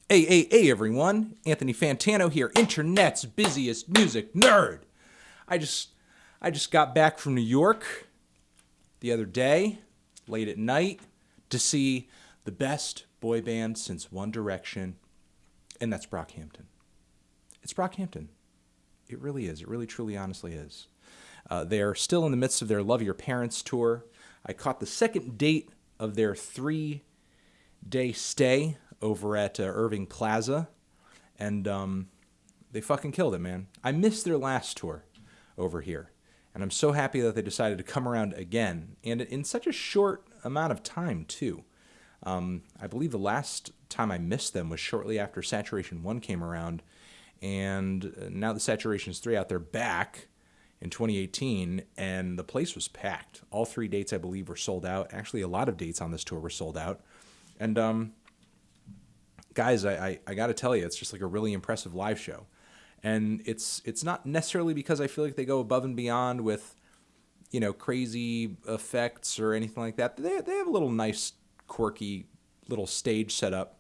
Hey, everyone. Anthony Fantano here, internet's busiest music nerd. I just I just got back from New York the other day, late at night, to see the best boy band since One Direction, and that's Brockhampton. It's Brockhampton. It really is. It really, truly, honestly is. They're still in the midst of their Love Your Parents tour. I caught the second date of their 3-day stay over at Irving Plaza, and they fucking killed it, man. I missed their last tour over here, and I'm so happy that they decided to come around again, and in such a short amount of time, too. I believe the last time I missed them was shortly after Saturation 1 came around, and now that Saturation's 3 out, they're back in 2018, and the place was packed. All 3 dates, I believe, were sold out. Actually, a lot of dates on this tour were sold out. And guys, I got to tell you, it's just like a really impressive live show. And it's not necessarily because I feel like they go above and beyond with, crazy effects or anything like that. They have a little nice, quirky little stage setup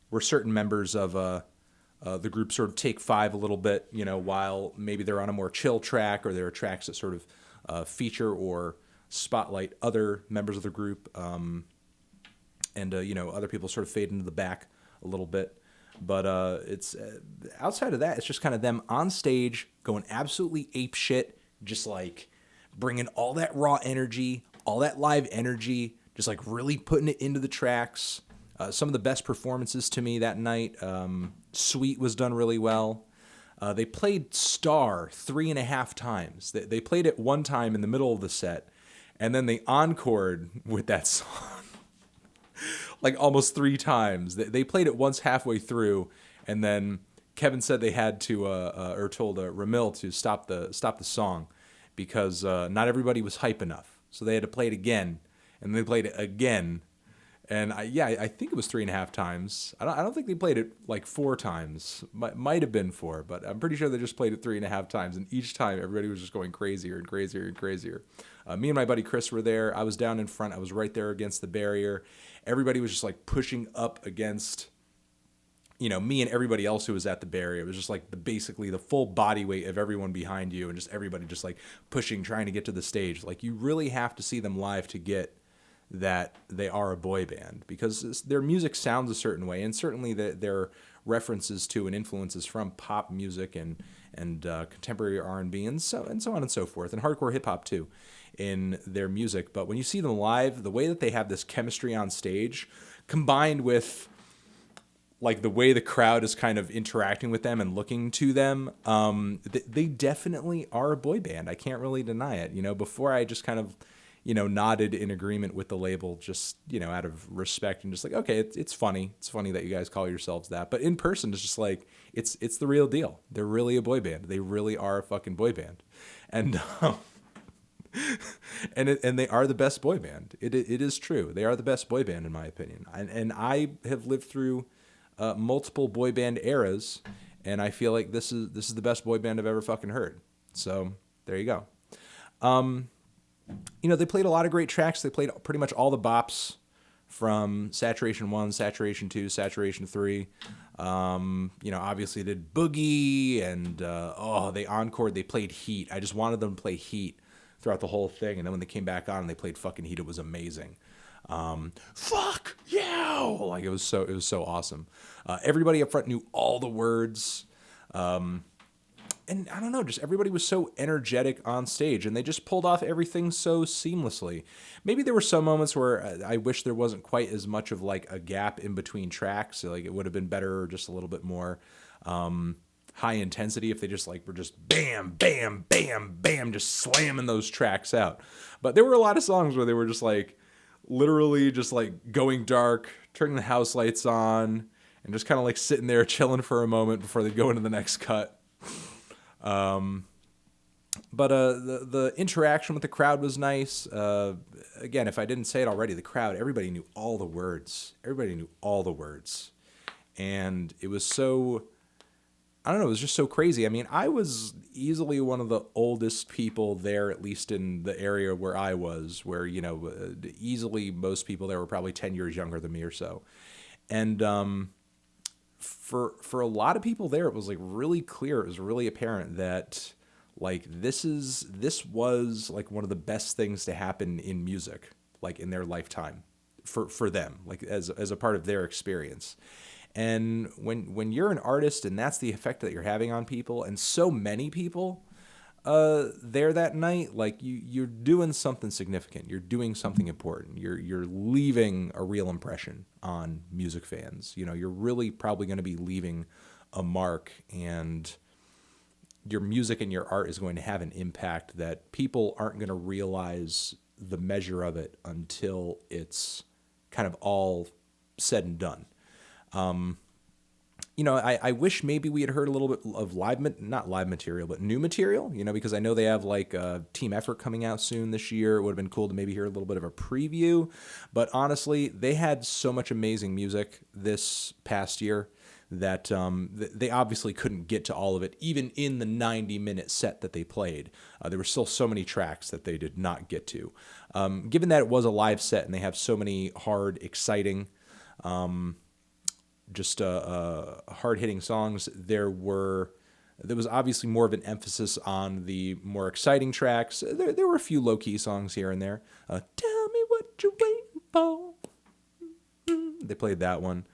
where certain members of the group sort of take 5 a little bit, while maybe they're on a more chill track, or there are tracks that sort of feature or spotlight other members of the group. And other people sort of fade into the back a little bit. But it's outside of that, it's just kind of them on stage going absolutely ape shit, just like bringing all that raw energy, all that live energy, just like really putting it into the tracks. Some of the best performances to me that night. Sweet was done really well. They played Star 3.5 times. They played it one time in the middle of the set, and then they encored with that song like almost 3 times. They played it once halfway through, and then Kevin said they had to, or told Ramil to stop the song because not everybody was hype enough. So they had to play it again, and they played it again. And I think it was 3.5 times. I don't think they played it like 4 times. Might have been 4, but I'm pretty sure they just played it 3.5 times. And each time, everybody was just going crazier and crazier and crazier. Me and my buddy Chris were there. I was down in front. I was right there against the barrier. Everybody was just like pushing up against, me and everybody else who was at the barrier. It was just like basically the full body weight of everyone behind you, and just everybody just like pushing, trying to get to the stage. Like, you really have to see them live to get that they are a boy band, because their music sounds a certain way, and certainly their references to and influences from pop music and contemporary R&B and so on and so forth, and hardcore hip hop too in their music. But when you see them live, the way that they have this chemistry on stage, combined with like the way the crowd is kind of interacting with them and looking to them, they definitely are a boy band. I can't really deny it. Before, I just kind of nodded in agreement with the label, just, out of respect, and just like, okay, it's funny. It's funny that you guys call yourselves that. But in person, it's just like, it's the real deal. They're really a boy band. They really are a fucking boy band. And, and they are the best boy band. It is true. They are the best boy band, in my opinion. And I have lived through multiple boy band eras, and I feel like this is the best boy band I've ever fucking heard. So there you go. They played a lot of great tracks. They played pretty much all the bops from Saturation 1, Saturation 2, Saturation 3. Obviously they did Boogie, and they encored. They played Heat. I just wanted them to play Heat throughout the whole thing, and then when they came back on and they played fucking Heat, it was amazing. Fuck you! Like, it was so awesome. Everybody up front knew all the words. And I don't know, just everybody was so energetic on stage, and they just pulled off everything so seamlessly. Maybe there were some moments where I wish there wasn't quite as much of like a gap in between tracks. Like, it would have been better, just a little bit more high intensity if they just like were just bam, bam, bam, bam, just slamming those tracks out. But there were a lot of songs where they were just like literally just like going dark, turning the house lights on, and just kind of like sitting there chilling for a moment before they go into the next cut. But the interaction with the crowd was nice. Again, if I didn't say it already, the crowd, everybody knew all the words. Everybody knew all the words. And it was so, I don't know, it was just so crazy. I mean, I was easily one of the oldest people there, at least in the area where I was, where, easily most people there were probably 10 years younger than me or so. And for a lot of people there, it was like really clear. It was really apparent that like this was like one of the best things to happen in music, like in their lifetime, for them, like as a part of their experience. And when you're an artist and that's the effect that you're having on people, and so many people there that night, like you're doing something significant. You're doing something important. You're leaving a real impression on music fans. You know, you're really probably going to be leaving a mark, and your music and your art is going to have an impact that people aren't going to realize the measure of it until it's kind of all said and done. You know, I wish maybe we had heard a little bit of not live material, but new material, you know, because I know they have like a Team Effort coming out soon this year. It would have been cool to maybe hear a little bit of a preview. But honestly, they had so much amazing music this past year that they obviously couldn't get to all of it, even in the 90-minute set that they played. There were still so many tracks that they did not get to. Given that it was a live set and they have so many hard, exciting, hard-hitting songs, there was obviously more of an emphasis on the more exciting tracks. There were a few low-key songs here and there. Tell me what you're waiting for. They played that one,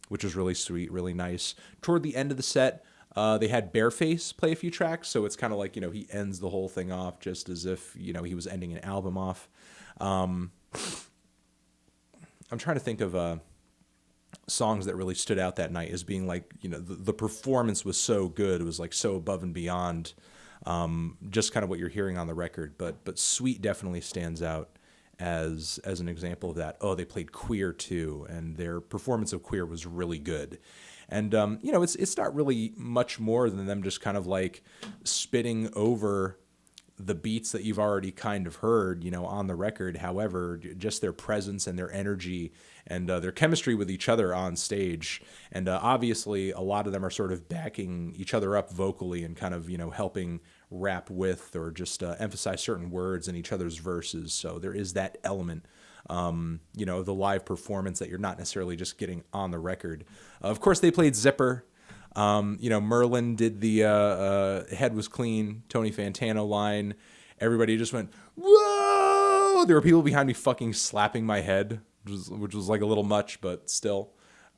which was really sweet, really nice. Toward the end of the set, they had Bareface play a few tracks, so it's kind of like, you know, he ends the whole thing off just as if, you know, he was ending an album off. I'm trying to think of songs that really stood out that night as being like, you know, the performance was so good. It was like so above and beyond just kind of what you're hearing on the record. But Sweet definitely stands out as an example of that. Oh, they played Queer too, and their performance of Queer was really good. And you know, it's not really much more than them just kind of like spitting over the beats that you've already kind of heard, you know, on the record. However, just their presence and their energy and their chemistry with each other on stage. And obviously a lot of them are sort of backing each other up vocally and kind of, you know, helping rap with or just emphasize certain words in each other's verses. So there is that element, you know, the live performance that you're not necessarily just getting on the record. Of course, they played Zipper. You know, Merlin did the Head Was Clean, Tony Fantano line. Everybody just went, whoa! There were people behind me fucking slapping my head, which was like a little much, but still.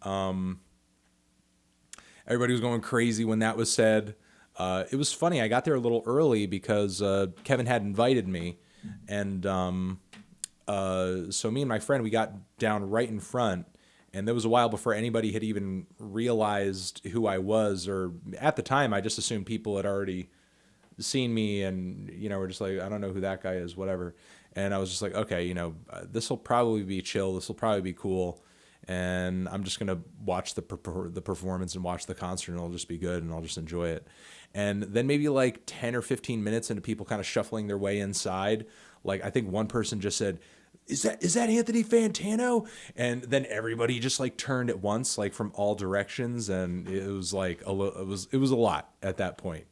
Everybody was going crazy when that was said. It was funny. I got there a little early because Kevin had invited me. And so me and my friend, we got down right in front. And there was a while before anybody had even realized who I was, or at the time, I just assumed people had already seen me and, you know, were just like, I don't know who that guy is, whatever. And I was just like, okay, you know, this will probably be chill. This will probably be cool. And I'm just going to watch the performance and watch the concert, and it'll just be good, and I'll just enjoy it. And then maybe like 10 or 15 minutes into people kind of shuffling their way inside, like I think one person just said, is that Anthony Fantano? And then everybody just like turned at once, like from all directions, and it was like it was a lot at that point.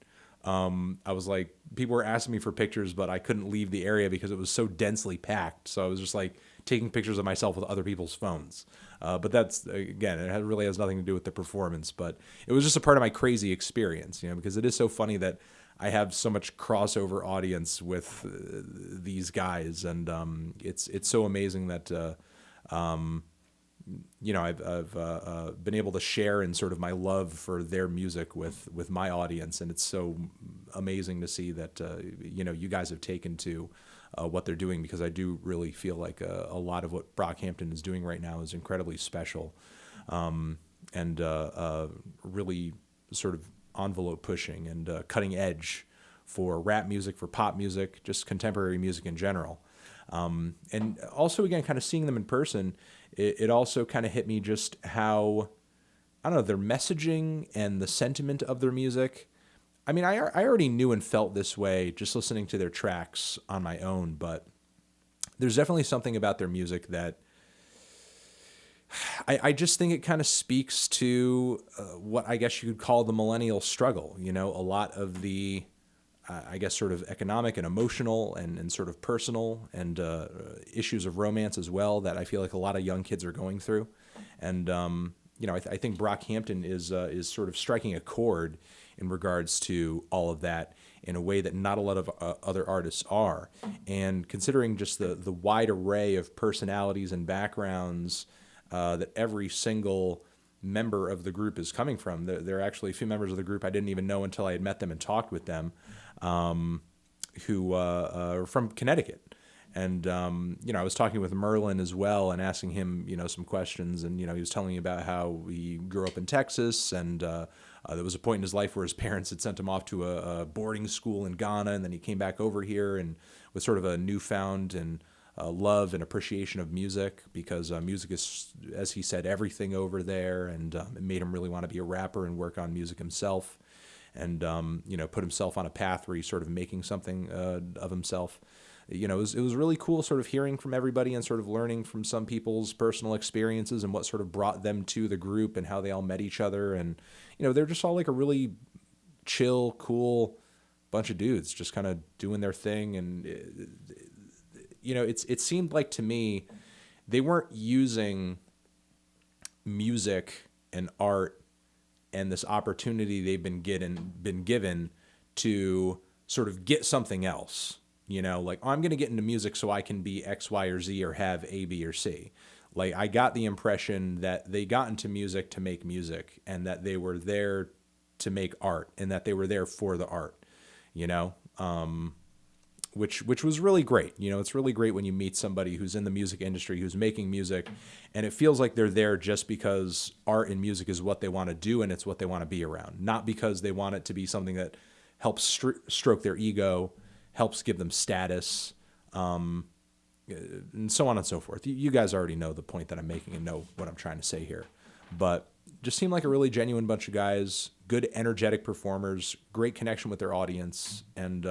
I was like, people were asking me for pictures, but I couldn't leave the area because it was so densely packed. So I was just like taking pictures of myself with other people's phones. But that's, again, it really has nothing to do with the performance, but it was just a part of my crazy experience, you know, because it is so funny that I have so much crossover audience with these guys, and it's so amazing that you know, I've been able to share in sort of my love for their music with my audience, and it's so amazing to see that you know, you guys have taken to what they're doing, because I do really feel like a lot of what Brockhampton is doing right now is incredibly special, and really sort of envelope pushing and cutting edge for rap music, for pop music, just contemporary music in general. And also, again, kind of seeing them in person, it also kind of hit me just how, I don't know, their messaging and the sentiment of their music. I mean, I already knew and felt this way just listening to their tracks on my own, but there's definitely something about their music that I just think it kind of speaks to what I guess you could call the millennial struggle. You know, a lot of the, I guess, sort of economic and emotional and sort of personal and issues of romance as well that I feel like a lot of young kids are going through. And I think Brockhampton is sort of striking a chord in regards to all of that in a way that not a lot of other artists are. And considering just the wide array of personalities and backgrounds that every single member of the group is coming from, there are actually a few members of the group I didn't even know until I had met them and talked with them, who are from Connecticut. And, I was talking with Merlin as well and asking him, some questions. And, he was telling me about how he grew up in Texas. And there was a point in his life where his parents had sent him off to a boarding school in Ghana. And then he came back over here and with sort of a newfound and love and appreciation of music, because music is, as he said, everything over there. And it made him really want to be a rapper and work on music himself. And, put himself on a path where he's sort of making something of himself. It was really cool sort of hearing from everybody and sort of learning from some people's personal experiences and what sort of brought them to the group and how they all met each other. And, they're just all like a really chill, cool bunch of dudes just kind of doing their thing. And, it seemed like to me they weren't using music and art and this opportunity they've been given to sort of get something else. Like, I'm going to get into music so I can be X, Y, or Z or have A, B, or C. Like, I got the impression that they got into music to make music and that they were there to make art and that they were there for the art, which was really great. It's really great when you meet somebody who's in the music industry, who's making music, and it feels like they're there just because art and music is what they want to do and it's what they want to be around, not because they want it to be something that helps stroke their ego, helps give them status, and so on and so forth. You guys already know the point that I'm making and know what I'm trying to say here. But just seemed like a really genuine bunch of guys, good, energetic performers, great connection with their audience. And,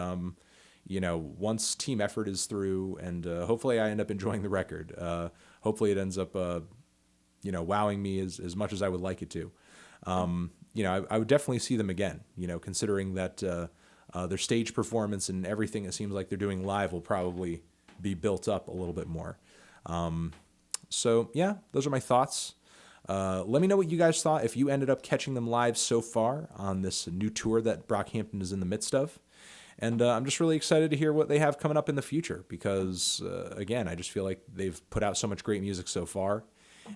once team effort is through, and hopefully I end up enjoying the record. Hopefully it ends up, wowing me as much as I would like it to. I would definitely see them again, considering that their stage performance and everything it seems like they're doing live will probably be built up a little bit more. So yeah, those are my thoughts. Let me know what you guys thought if you ended up catching them live so far on this new tour that Brockhampton is in the midst of. And I'm just really excited to hear what they have coming up in the future because, again, I just feel like they've put out so much great music so far.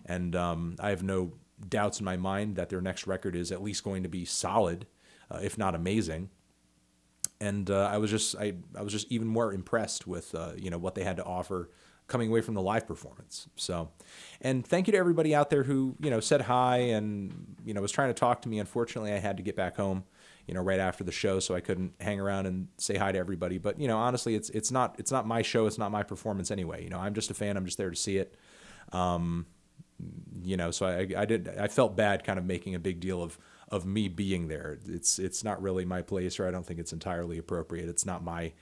And I have no doubts in my mind that their next record is at least going to be solid, if not amazing. And I was just even more impressed with what they had to offer coming away from the live performance. So, and thank you to everybody out there who said hi and was trying to talk to me. Unfortunately, I had to get back home right after the show, so I couldn't hang around and say hi to everybody. But honestly, it's not my show, it's not my performance anyway. I'm just a fan. I'm just there to see it. So I felt bad kind of making a big deal of me being there. It's not really my place, or I don't think it's entirely appropriate. It's not my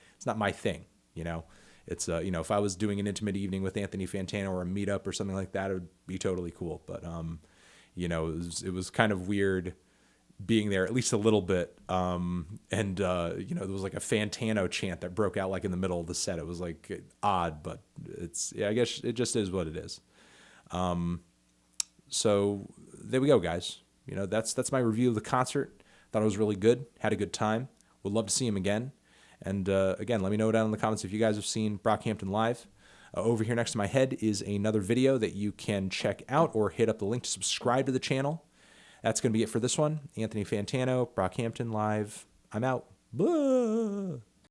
thing, It's if I was doing an intimate evening with Anthony Fantano or a meetup or something like that, it would be totally cool. But it was kind of weird being there at least a little bit. There was like a Fantano chant that broke out like in the middle of the set. It was like odd, but I guess it just is what it is. So there we go, guys. That's my review of the concert. Thought it was really good. Had a good time. Would love to see him again. And again, let me know down in the comments if you guys have seen Brockhampton live. Over here next to my head is another video that you can check out or hit up the link to subscribe to the channel. That's going to be it for this one. Anthony Fantano, Brockhampton live. I'm out. Blah.